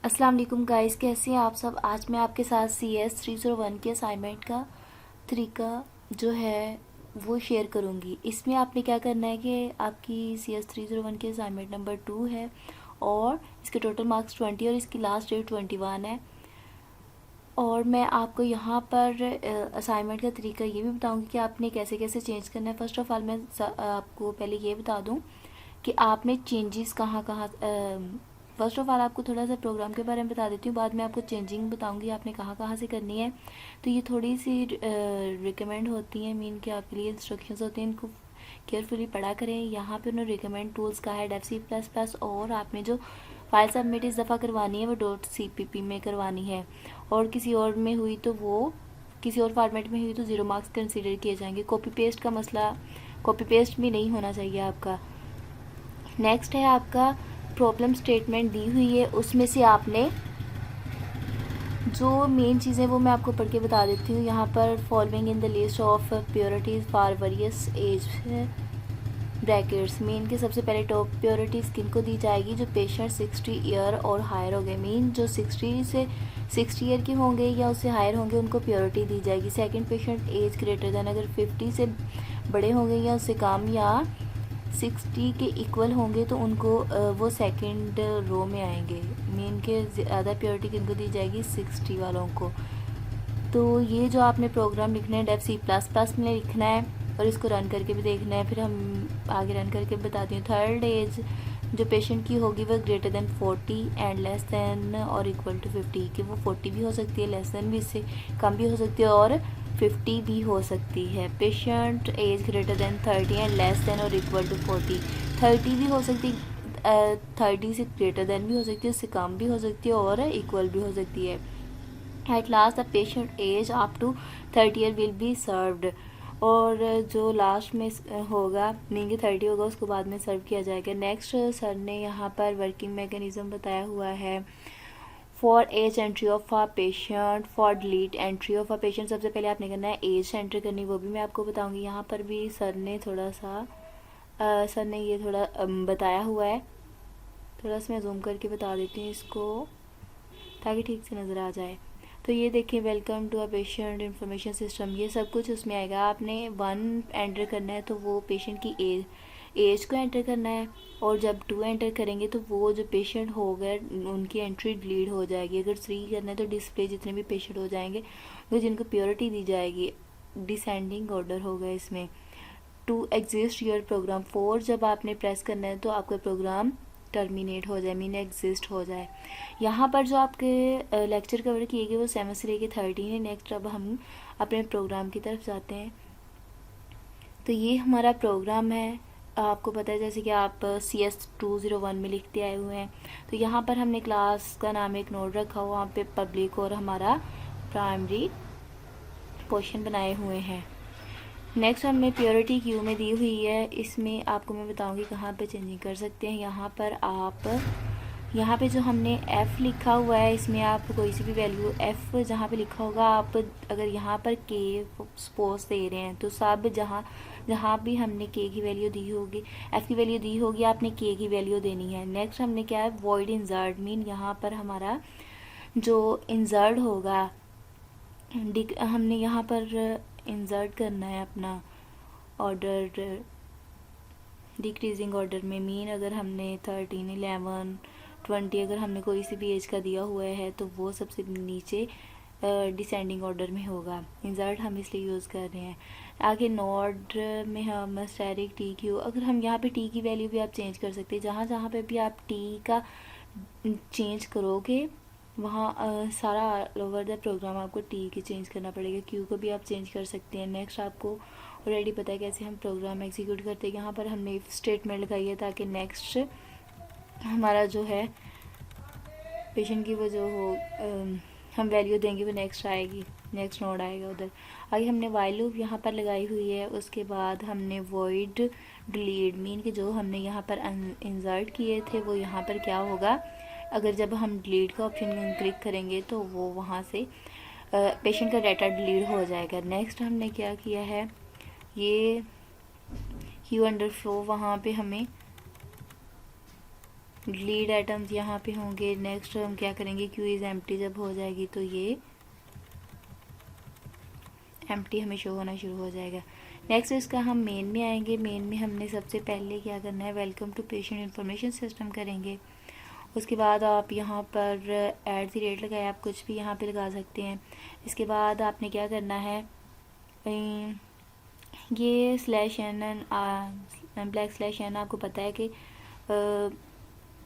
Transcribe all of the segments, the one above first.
अस्सलाम वालेकुम गाइस, कैसे हैं आप सब। आज मैं आपके साथ CS 301 के असाइनमेंट का तरीका जो है वो शेयर करूंगी। इसमें आपने क्या करना है कि आपकी CS 301 के असाइनमेंट नंबर 2 है और इसके टोटल मार्क्स 20 और इसकी लास्ट डेट 21 है। और मैं आपको यहाँ पर असाइनमेंट का तरीका ये भी बताऊंगी कि आपने कैसे कैसे चेंज करना है। फ़र्स्ट ऑफ़ ऑल मैं आपको पहले ये बता दूँ कि आपने चेंजेस कहाँ कहाँ फर्स्ट ऑफ ऑल आपको थोड़ा सा प्रोग्राम के बारे में बता देती हूँ, बाद में आपको चेंजिंग बताऊँगी आपने कहाँ कहाँ से करनी है। तो ये थोड़ी सी रिकमेंड होती हैं, मीन कि आपके लिए इंस्ट्रक्शंस होते हैं, इनको केयरफुली पढ़ा करें। यहाँ पे उन्होंने रिकमेंड टूल्स का है .C++, और आपने जो फाइल सबमिट इस दफ़ा करवानी है वो .cpp में करवानी है, और किसी और में हुई तो वो किसी और फॉर्मेट में हुई तो 0 मार्क्स कंसिडर किए जाएंगे। कॉपी पेस्ट का मसला, कॉपी पेस्ट भी नहीं होना चाहिए आपका। नेक्स्ट है आपका प्रॉब्लम स्टेटमेंट दी हुई है, उसमें से आपने जो मेन चीज़ें वो मैं आपको पढ़ के बता देती हूँ। यहाँ पर following in the list of purities for various age brackets, mean के सबसे पहले टॉप प्योरिटीज़ किन को दी जाएगी, जो पेशेंट 60 ईयर और हायर हो गए, मीन जो 60 ईयर के होंगे या उससे हायर होंगे उनको प्योरिटी दी जाएगी। Second, patient age greater than, अगर 50 से बड़े होंगे या उससे कम या 60 के इक्वल होंगे तो उनको वो सेकंड रो में आएंगे। मीन के ज़्यादा प्योरिटी किनको दी जाएगी, 60 वालों को। तो ये जो आपने प्रोग्राम लिखना है .C++ में लिखना है और इसको रन करके भी देखना है, फिर हम आगे रन करके बताती हूँ। थर्ड एज जो पेशेंट की होगी वह greater than 40 and less than और इक्वल टू 50, कि वो 40 भी हो सकती है, लेस देन भी इससे कम भी हो सकती है, और 50 भी हो सकती है। Patient age greater than 30 and less than और इक्वल टू 40, 30 भी हो सकती है, 30 से ग्रेटर देन भी हो सकती है, उससे कम भी हो सकती है और इक्वल भी हो सकती है। At last the patient age up to 30 year will be served, और जो लास्ट में होगा मीन के 30 होगा उसको बाद में सर्व किया जाएगा। नेक्स्ट सर ने यहाँ पर वर्किंग मैकेनिज्म बताया हुआ है। For age entry of a patient, for delete entry of a patient, सबसे पहले आपने करना है एज एंटर करनी, वो भी मैं आपको बताऊंगी। यहाँ पर भी सर ने थोड़ा सा सर ने ये थोड़ा बताया हुआ है, थोड़ा सा मैं जूम करके बता देती हूँ इसको ताकि ठीक से नज़र आ जाए। तो ये देखिए, welcome to a patient information system, ये सब कुछ उसमें आएगा। आपने 1 एंटर करना है तो वो पेशेंट की एज को एंटर करना है, और जब 2 एंटर करेंगे तो वो जो पेशेंट हो गए उनकी एंट्री डिलीट हो जाएगी। अगर 3 करना है तो डिस्प्ले जितने भी पेशेंट हो जाएंगे वो जिनको प्योरिटी दी जाएगी, डिसेंडिंग ऑर्डर होगा इसमें। टू एग्जिस्ट योर प्रोग्राम, 4 जब आपने प्रेस करना है तो आपका प्रोग्राम टर्मिनेट हो जाए, मीन एग्जिस्ट हो जाए। यहाँ पर जो आपके लेक्चर कवर किए गए वो 7 से लेके 13 है। नेक्स्ट अब हम अपने प्रोग्राम की तरफ जाते हैं। तो ये हमारा प्रोग्राम है, आपको पता है जैसे कि आप CS 201 में लिखते आए हुए हैं। तो यहाँ पर हमने क्लास का नाम एक नोड रखा हुआ, वहाँ पे पब्लिक और हमारा प्राइमरी पोर्शन बनाए हुए हैं। नेक्स्ट हमने प्योरिटी क्यू में दी हुई है, इसमें आपको मैं बताऊंगी कहाँ पे चेंजिंग कर सकते हैं। यहाँ पर आप यहाँ पे जो हमने F लिखा हुआ है इसमें आप कोई सी भी वैल्यू F जहाँ पे लिखा होगा, आप अगर यहाँ पर K सपोज दे रहे हैं तो सब जहाँ जहाँ भी हमने K की वैल्यू दी होगी, F की वैल्यू दी होगी, आपने K की वैल्यू देनी है। नेक्स्ट हमने क्या है, वॉइड इंसर्ट, मीन यहाँ पर हमारा जो इंसर्ट होगा हमने यहाँ पर इंसर्ट करना है अपना ऑर्डर डिक्रीजिंग ऑर्डर में, मीन अगर हमने 13, 11, 20 अगर हमने कोई सी भी एज का दिया हुआ है तो वो सबसे नीचे डिसेंडिंग ऑर्डर में होगा। इंसर्ट हम इसलिए यूज़ कर रहे हैं। आगे नोड में हम स्टैटिक टी क्यू, अगर हम यहाँ पे टी की वैल्यू भी आप चेंज कर सकते हैं, जहाँ जहाँ पे भी आप टी का चेंज करोगे वहाँ सारा ऑल ओवर द प्रोग्राम आपको टी की चेंज करना पड़ेगा। क्यू को भी आप चेंज कर सकते हैं। नेक्स्ट आपको ऑलरेडी पता है कैसे हम प्रोग्राम एग्जीक्यूट करते हैं। यहाँ पर हमने इफ स्टेटमेंट लगाई है ताकि नेक्स्ट हमारा जो है पेशेंट की वो जो हो हम वैल्यू देंगे वो नेक्स्ट आएगी, नेक्स्ट नोड आएगा उधर। आगे हमने वाइल लूप यहाँ पर लगाई हुई है, उसके बाद हमने वॉइड डिलीट, मीन कि जो हमने यहाँ पर इंसर्ट किए थे वो यहाँ पर क्या होगा, अगर जब हम डिलीट का ऑप्शन क्लिक करेंगे तो वो वहाँ से पेशेंट का डाटा डिलीट हो जाएगा। नेक्स्ट हमने क्या किया है, ये क्यू अंडर फ्लो, वहाँ पे हमें लीड एटम्स यहाँ पे होंगे। नेक्स्ट हम क्या करेंगे, क्यू इज़ एम्प्टी जब हो जाएगी तो ये एम्प्टी हमें शो होना शुरू हो जाएगा। नेक्स्ट इसका हम मेन में आएंगे। मेन में हमने सबसे पहले क्या करना है, welcome to patient information system करेंगे। उसके बाद आप यहाँ पर @ लगाए, आप कुछ भी यहाँ पे लगा सकते हैं। इसके बाद आपने क्या करना है, ये /n \n आपको पता है कि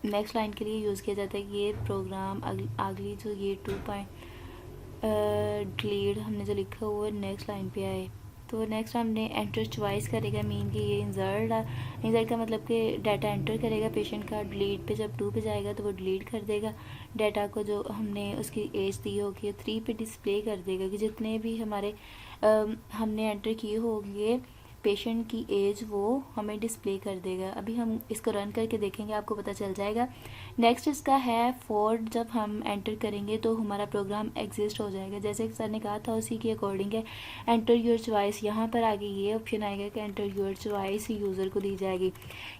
नेक्स्ट लाइन के लिए यूज़ किया जाता है कि ये प्रोग्राम अगली जो ये 2 डिलीट हमने जो लिखा हुआ है नेक्स्ट लाइन पे आए। तो नेक्स्ट हमने एंटर चॉइस करेगा, मीन कि ये इंसर्ट का मतलब कि डाटा एंटर करेगा पेशेंट का। डिलीट पे जब 2 पे जाएगा तो वो डिलीट कर देगा डाटा को जो हमने उसकी एज दी होगी। 3 पे डिस्प्ले कर देगा कि जितने भी हमारे हमने एंटर किए होंगे पेशेंट की एज, वो हमें डिस्प्ले कर देगा। अभी हम इसको रन करके देखेंगे, आपको पता चल जाएगा। नेक्स्ट इसका है फॉर, जब हम एंटर करेंगे तो हमारा प्रोग्राम एग्जिस्ट हो जाएगा। जैसे सर ने कहा था उसी के अकॉर्डिंग है। एंटर योर चॉइस, यहाँ पर आगे ये ऑप्शन आएगा कि एंटर योर चॉइस यूज़र को दी जाएगी।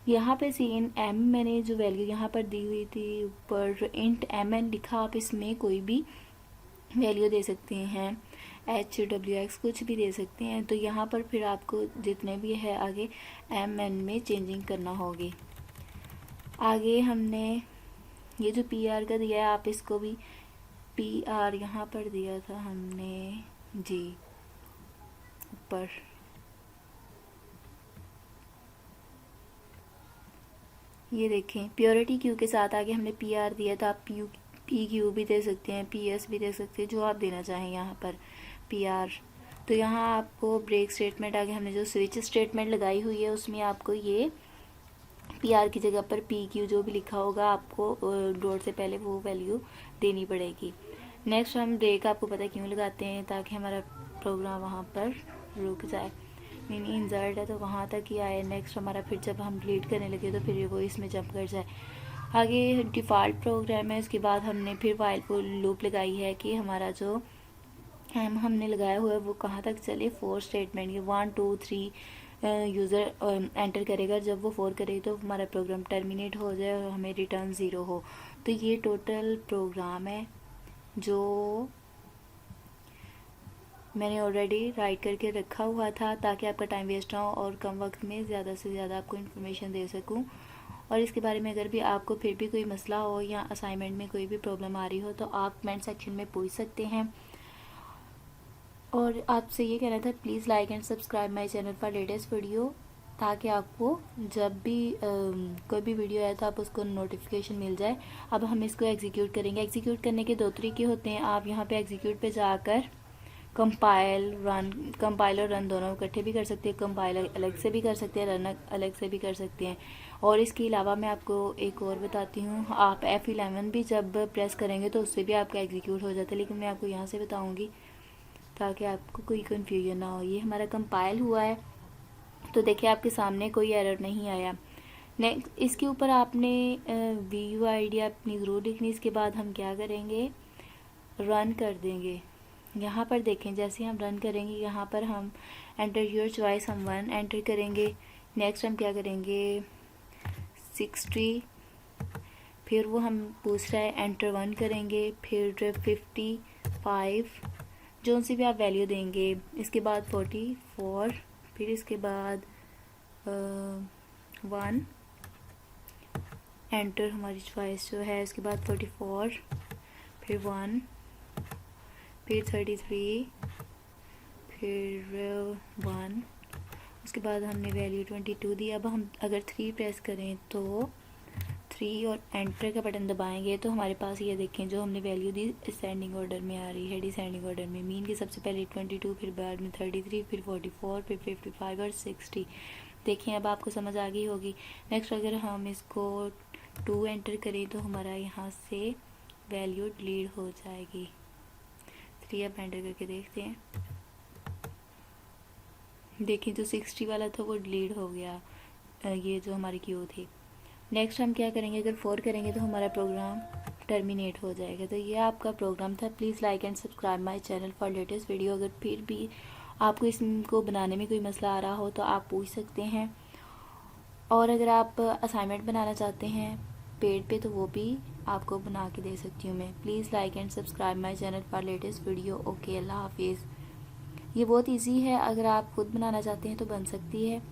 यहाँ पे CN_M मैंने जो वैल्यू यहाँ पर दी हुई थी ऊपर int mn लिखा, आप इसमें कोई भी वैल्यू दे सकते हैं, HWX कुछ भी दे सकते हैं। तो यहाँ पर फिर आपको जितने भी है आगे MN में चेंजिंग करना होगी। आगे हमने ये जो PR का दिया है, आप इसको भी PR यहाँ पर दिया था हमने जी ऊपर, ये देखें प्योरिटी क्यू के साथ आगे हमने PR दिया था। आप PQ भी दे सकते हैं, PS भी दे सकते हैं, जो आप देना चाहें यहाँ पर PR। तो यहाँ आपको ब्रेक स्टेटमेंट आगे हमने जो स्विच स्टेटमेंट लगाई हुई है उसमें आपको ये PR की जगह पर PQ जो भी लिखा होगा आपको डॉट से पहले वो वैल्यू देनी पड़ेगी। नेक्स्ट हम ब्रेक आपको पता क्यों लगाते हैं, ताकि हमारा प्रोग्राम वहाँ पर रुक जाए। मीन इंसर्ट है तो वहाँ तक ही आए। नेक्स्ट हमारा फिर जब हम डिलीट करने लगे तो फिर वो इसमें जंप कर जाए। आगे डिफ़ॉल्ट प्रोग्राम है। उसके बाद हमने फिर वाइल लूप लगाई है कि हमारा जो हमने लगाया हुआ है वो कहाँ तक चले, 4 स्टेटमेंट, ये 1 2 3 यूज़र एंटर करेगा। जब वो 4 करे तो हमारा प्रोग्राम टर्मिनेट हो जाए और हमें रिटर्न 0 हो। तो ये टोटल प्रोग्राम है जो मैंने ऑलरेडी राइट करके रखा हुआ था ताकि आपका टाइम वेस्ट ना हो और कम वक्त में ज़्यादा से ज़्यादा आपको इन्फॉर्मेशन दे सकूं। और इसके बारे में अगर भी आपको फिर भी कोई मसला हो या असाइनमेंट में कोई भी प्रॉब्लम आ रही हो तो आप कमेंट सेक्शन में पूछ सकते हैं। और आपसे ये कहना था, please like and subscribe my channel for latest video, ताकि आपको जब भी कोई भी वीडियो आए तो आप उसको नोटिफिकेशन मिल जाए। अब हम इसको एग्जीक्यूट करेंगे। एग्जीक्यूट करने के 2 तरीके होते हैं। आप यहाँ पे एग्जीक्यूट पे जाकर कंपाइल और रन दोनों इकट्ठे भी कर सकते हैं। कंपाइल अलग से भी कर सकते हैं, रन अलग से भी कर सकते हैं। और इसके अलावा मैं आपको एक और बताती हूँ, आप F11 भी जब प्रेस करेंगे तो उससे भी आपका एग्जीक्यूट हो जाता है, लेकिन मैं आपको यहाँ से बताऊँगी ताकि आपको कोई कन्फ्यूजन ना हो। ये हमारा कंपाइल हुआ है तो देखिए आपके सामने कोई एरर नहीं आया। नेक्स्ट इसके ऊपर आपने VUID अपनी ज़रूर लिखनी। इसके बाद हम क्या करेंगे, रन कर देंगे। यहाँ पर देखें जैसे हम रन करेंगे यहाँ पर हम एंटर योर चॉइस हम 1 एंटर करेंगे। नेक्स्ट हम क्या करेंगे 60, फिर वो हम पूछ रहा है एंटर 1 करेंगे, फिर 55 जो सी भी आप वैल्यू देंगे। इसके बाद 44, फिर इसके बाद 1 एंटर हमारी चॉइस जो है। इसके बाद 44, फिर 1, फिर 33, फिर 1, उसके बाद हमने वैल्यू 22 दी। अब हम अगर 3 प्रेस करें तो 3 और एंटर का बटन दबाएंगे तो हमारे पास ये देखें जो हमने वैल्यू दी असेंडिंग ऑर्डर में आ रही है, डिसेंडिंग ऑर्डर में। मीन के सबसे पहले 22, फिर बाद में 33, फिर 44, फिर 55 और 60। देखें अब आपको समझ आ गई होगी। नेक्स्ट अगर हम इसको 2 एंटर करें तो हमारा यहाँ से वैल्यू डिलीट हो जाएगी। 3 अब एंटर करके देखते हैं। देखिए जो 60 वाला था वो डिलीट हो गया, ये जो हमारी क्यू थी। नेक्स्ट हम क्या करेंगे, अगर 4 करेंगे तो हमारा प्रोग्राम टर्मिनेट हो जाएगा। तो ये आपका प्रोग्राम था। Please like and subscribe my channel for latest video. अगर फिर भी आपको इसको बनाने में कोई मसला आ रहा हो तो आप पूछ सकते हैं। और अगर आप असाइनमेंट बनाना चाहते हैं पेड़ पे, तो वो भी आपको बना के दे सकती हूँ मैं। Please like and subscribe my channel for latest video. Okay, अल्लाह हाफिज़। ये बहुत इजी है, अगर आप खुद बनाना चाहते हैं तो बन सकती है।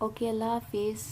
ओके, अल्लाह हाफिज़।